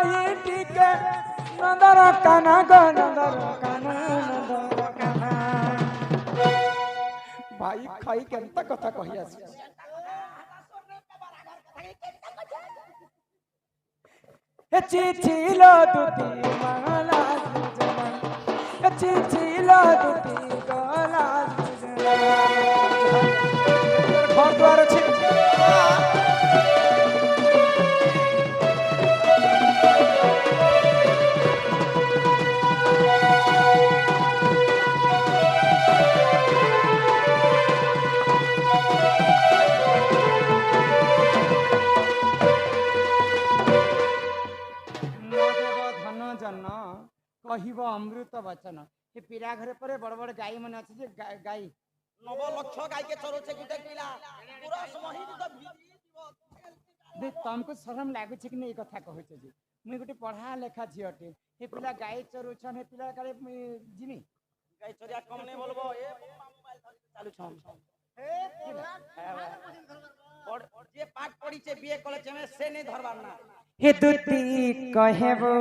कही टिके नंदर काना गो नंदर काना नंदर काना भाई खाई केनता कथा कहि आसी ए चिचिलो दुती माला सुजना ए चिचिलो दुती गला सुजना घर द्वार अछि कहिब अमृत वचन हे पीरा घरे पर बड़ बड़ गाई मन अछि जे गाई 9 लक्ष गाई के चरोचे गुटे पिला पूरा समहि तो दे तुमको शरम लागु छै कि नै कथा कहै छै जे मुई गुटे पढ़ा लेखा झियटे हे पिला गाई चरोछन हे पिला काले जिनी गाई चरिया कम नै बोलबो ए मोबाइल चालू छम हे और जे पाठ पढ़ी छै बीए कॉलेज में से नै धरबार ना हे दुती कहेबो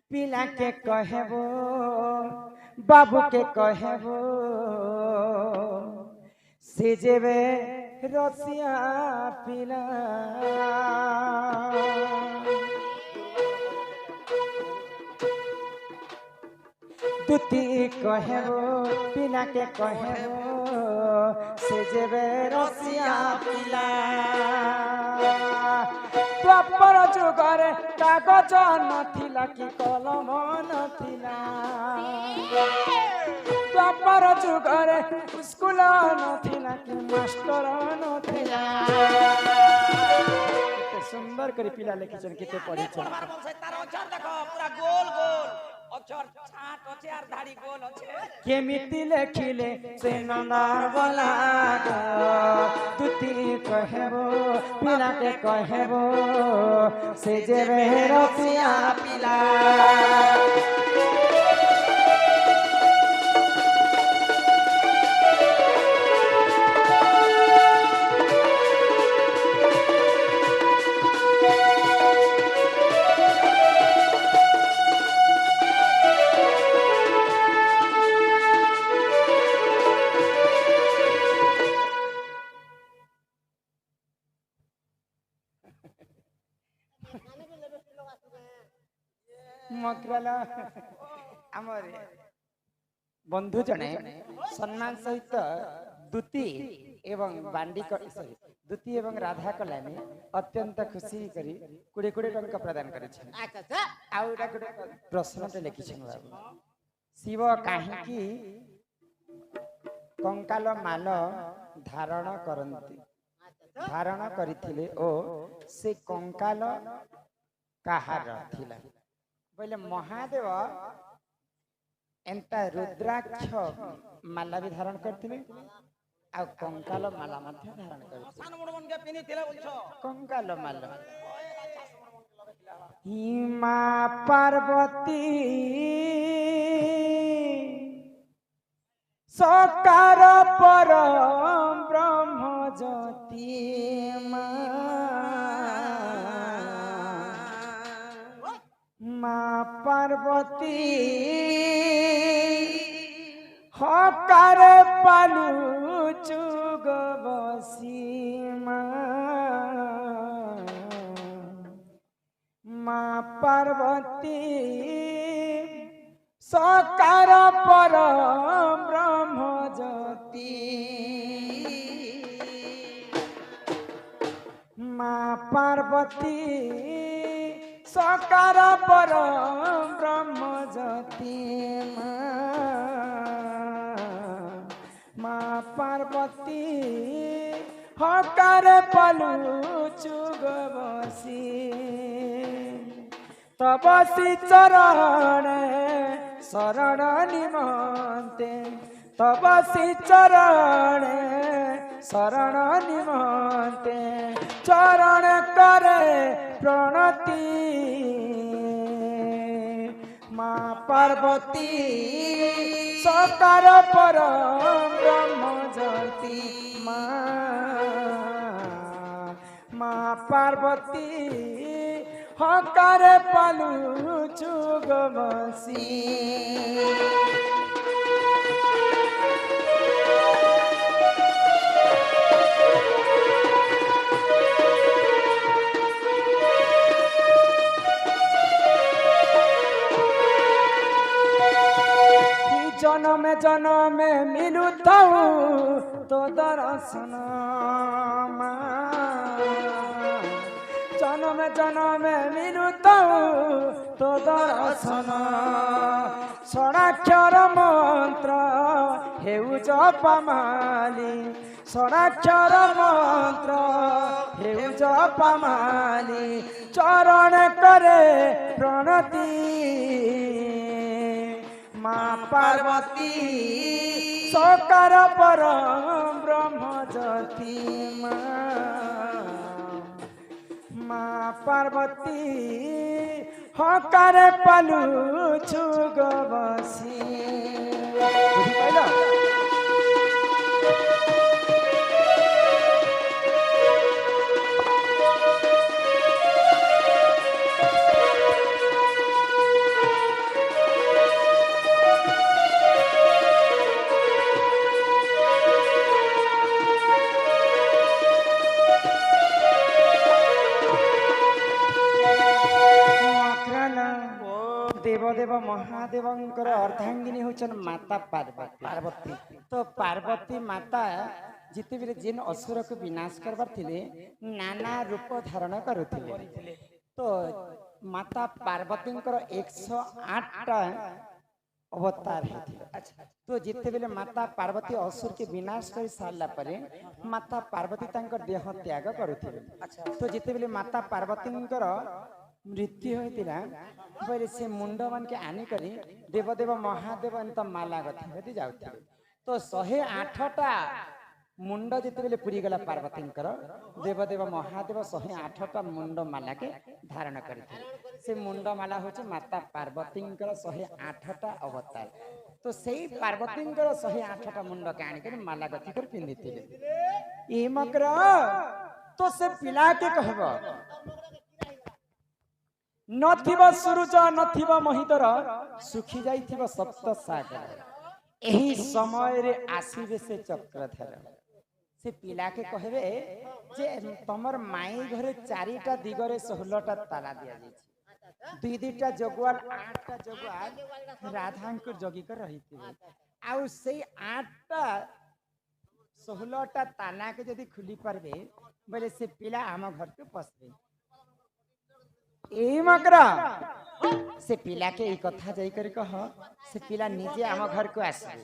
पिला के कहेबो बाबू के कहेबो से जेबे रसिया पिला दुती कहेबो पिला के कहेबो से जेबे रसिया पिला द्वापर जुगरे कागज नथिला कि कलम नथिला द्वापर जुगरे स्कूल नथिला कि मास्टर नथिला केते सुंदर करे पिला लिखिछन केते पढ़ी छन तार अक्षर देखो पूरा गोल गोल अक्षर छाट अछि आर धारी गोल अछि केमिति लेखिले से नंदार बोला तुती कहेबो पिला के कहेबो से जेबे रसिया पिला मकराला आमर बंधु जने सम्मान सहित दुती एवं बांडी सॉरी दुती एवं राधा कलानी अत्यंत खुशी करी कुड़े कुड़े टंका प्रदान करे छन अच्छा आउ एटा गुटे प्रश्न ते लिखि छन बाबू शिव काहेकि कंकाल माल धारण करंती धारण करिथिले ओ से कंकाल काहार थिला बोले महादेव एंता रुद्राक्ष माला भी धारण करथिले आ कंकाल माला मध्य धारण करथिले सान मुड़ मन के पिनी थिले बोलछो कंकाल माला हिमा पार्वती सकार परम ब्रह्म ज्योति माँ पार्वती हकार पालू चुग बसी माँ पार्वती सकार परम ब्रह्म ज्योति माँ पार्वती सकार परम ब्रह्म ज्योति माँ पार्वती हकार पलू चुग बसी तब श्री चरण शरण निमंते तब श्री चरण शरण निमंते चरण करे प्रणति माँ पार्वती सकार परम ब्रह्म ज्योति माँ पार्वती হকারে পালুছু গো বসি জনমে জনমে মিলু থাউ তো দর্শন মা জনমে জনমে মিলু থাউ তো দর্শন ষড়াক্ষর মন্ত্র হেউ জপমালি ষড়াক্ষর মন্ত্র হেউ জপমালি চরণ করে প্রণতি মা পার্বতী সকার পরম ব্রহ্ম জ্যোতি মা পার্বতী হকারে পালুছু গো বসি বুঝিপাইল দেবদেব মহাদেবଙ୍କର ଅର୍ଦ୍ଧାଙ୍ଗିନୀ ହେଉଛନ୍ତି ମାତା ପାର୍ବତୀ ତ ପାର୍ବତୀ ମାତା ଯେତେବେଳେ ଯେନ୍ ଅସୁରକୁ ବିନାଶ କରବାର ଥିଲେ ନାନା ରୂପ ଧାରଣ କରୁଥିଲେ ତ ମାତା ପାର୍ବତୀଙ୍କର 108ଟା ଅବତାର ହେଇଥିଲେ ତ ଯେତେବେଳେ ମାତା ପାର୍ବତୀ ଅସୁରକୁ ବିନାଶ କରି ସାରିଲା ପରେ ମାତା ପାର୍ବତୀ ତାଙ୍କ ଦେହ ତ୍ୟାଗ କରୁଥିଲେ ତ ଯେତେବେଳେ ମାତା ପାର୍ବତୀଙ୍କର ମୃତ୍ୟୁ ହୋଇଥିଲା ବୋଇଲେ ସେ ମୁଣ୍ଡ ମାନକେ ଆଣିକରି ଦେବଦେବ ମହାଦେବ ଏନ୍ତା ମାଲା ଗତି ଯାଉଥିଲେ ତ 108ଟା ମୁଣ୍ଡ ଯେତେବେଳେ ପୁରିଗଲା ପାର୍ବତୀଙ୍କର ଦେବଦେବ ମହାଦେବ 108ଟା ମୁଣ୍ଡ ମାଲାକେ ଧାରଣ କରିଥିଲେ ସେ ମୁଣ୍ଡ ମାଲା ହଉଛି ମାତା ପାର୍ବତୀଙ୍କର 108ଟା ଅବତାର ତ ସେଇ ପାର୍ବତୀଙ୍କର 108ଟା ମୁଣ୍ଡକେ ଆଣିକରି ମାଲା ଗତି କରି ପିନ୍ଧିଥିଲେ ଏ ମକର ତ ସେ ପିଲାକେ କହିବ ନଥିବ ସୂରୁଜ ନଥିବ ମହିତର ଶୁଖି ଯାଇଥିବ ସପ୍ତ ସାଗର ଏହି ସମୟରେ ଆସିବେ ସେ ଚକ୍ରଧର ସେ ପିଲାକେ କହିବେ ଯେ ତମର ମାଇ ଘରେ 4ଟା ଦିଗରେ 16ଟା ତାଲା ଦିଆଯାଇଛି 2ଟା ଜଗୁଆଲ 8ଟା ଜଗୁଆଲ ରାଧାଙ୍କୁ ଜଗିକ ରହିଥିବେ ଆଉ ସେଇ 8ଟା 16ଟା ତାଲାକେ ଯଦି ଖୋଲି ପାରିବେ ବୋଲେ ସେ ପିଲା ଆମ ଘରକୁ ପଶିବେ এই মকরা সে পিলাকে এই কথা যাই করে কহ সে পিলা নিজে আম ঘরকু আসবে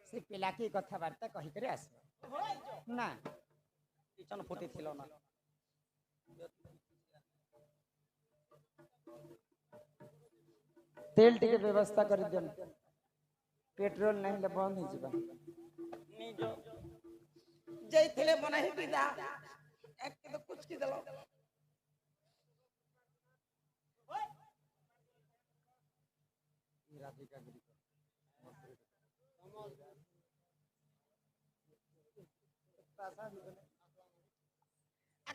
সে পিলাকে এই কথাবার্তা কহি করে আসবে না পিছন ফুটি ছিল না তেল টিকে ব্যবস্থা করে দেন পেট্রোল নাই হলে বন্ধ হয়ে যাবে নিজ যেই ଥିଲେ বনাই কি দা এক তো কুচকি দিল রাধিকা গিরি তাসা